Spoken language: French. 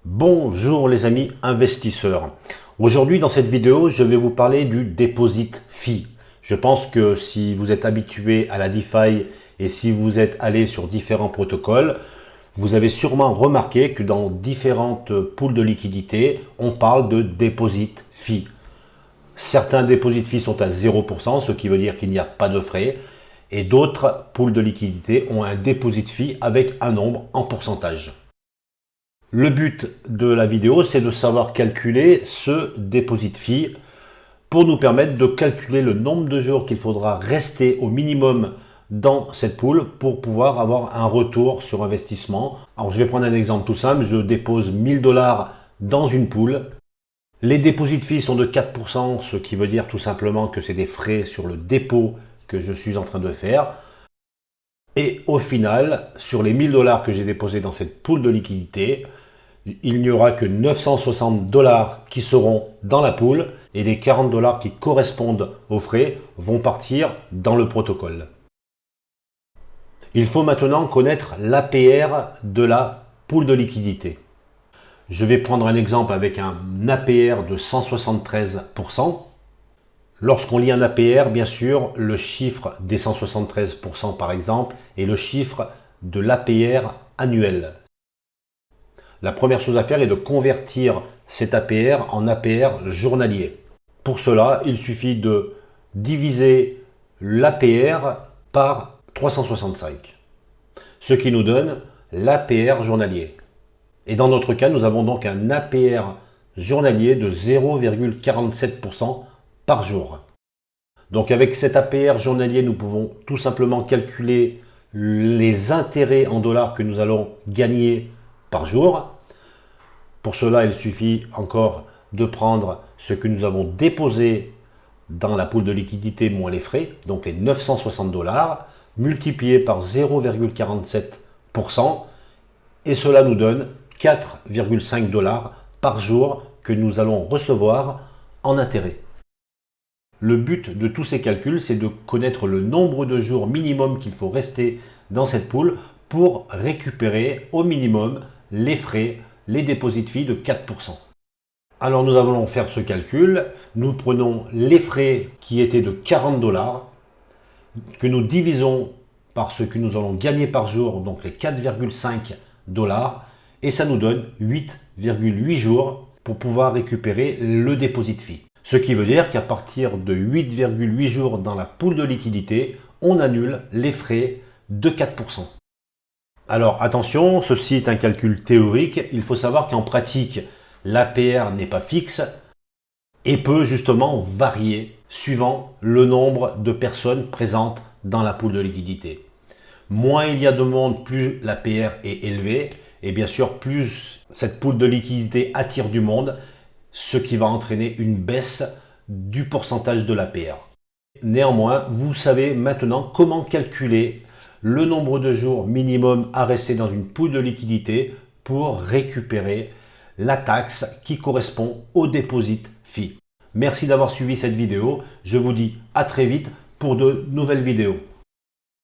Bonjour les amis investisseurs. Aujourd'hui dans cette vidéo, je vais vous parler du deposit fee. Je pense que si vous êtes habitué à la DeFi et si vous êtes allé sur différents protocoles, vous avez sûrement remarqué que dans différentes pools de liquidités, on parle de deposit fee. Certains deposit fees sont à 0%, ce qui veut dire qu'il n'y a pas de frais. Et d'autres pools de liquidités ont un deposit fee avec un nombre en pourcentage. Le but de la vidéo, c'est de savoir calculer ce deposit fee pour nous permettre de calculer le nombre de jours qu'il faudra rester au minimum dans cette pool pour pouvoir avoir un retour sur investissement. Alors je vais prendre un exemple tout simple, je dépose 1000 $ dans une pool. Les deposit fees sont de 4%, ce qui veut dire tout simplement que c'est des frais sur le dépôt que je suis en train de faire. Et au final, sur les 1000 $ que j'ai déposés dans cette pool de liquidité, il n'y aura que 960 $ qui seront dans la pool et les 40 $ qui correspondent aux frais vont partir dans le protocole. Il faut maintenant connaître l'APR de la pool de liquidité. Je vais prendre un exemple avec un APR de 173%. Lorsqu'on lit un APR, bien sûr, le chiffre des 173% par exemple est le chiffre de l'APR annuel. La première chose à faire est de convertir cet APR en APR journalier. Pour cela, il suffit de diviser l'APR par 365, ce qui nous donne l'APR journalier. Et dans notre cas, nous avons donc un APR journalier de 0,47% par jour. Donc avec cet APR journalier, nous pouvons tout simplement calculer les intérêts en dollars que nous allons gagner par jour. Pour cela, il suffit encore de prendre ce que nous avons déposé dans la pool de liquidité moins les frais, donc les 960 $, multiplié par 0,47%, et cela nous donne 4,5 $ par jour que nous allons recevoir en intérêt. Le but de tous ces calculs, c'est de connaître le nombre de jours minimum qu'il faut rester dans cette pool pour récupérer au minimum les frais, les deposit fees de 4%. Alors nous allons faire ce calcul. Nous prenons les frais qui étaient de 40 $, que nous divisons par ce que nous allons gagner par jour, donc les 4,5 $, et ça nous donne 8,8 jours pour pouvoir récupérer le deposit fee. Ce qui veut dire qu'à partir de 8,8 jours dans la pool de liquidité, on annule les frais de 4%. Alors attention, ceci est un calcul théorique. Il faut savoir qu'en pratique, l'APR n'est pas fixe et peut justement varier suivant le nombre de personnes présentes dans la pool de liquidité. Moins il y a de monde, plus l'APR est élevé. Et bien sûr, plus cette pool de liquidité attire du monde, ce qui va entraîner une baisse du pourcentage de l'APR. Néanmoins, vous savez maintenant comment calculer le nombre de jours minimum à rester dans une pool de liquidité pour récupérer la taxe qui correspond au deposit fee. Merci d'avoir suivi cette vidéo. Je vous dis à très vite pour de nouvelles vidéos.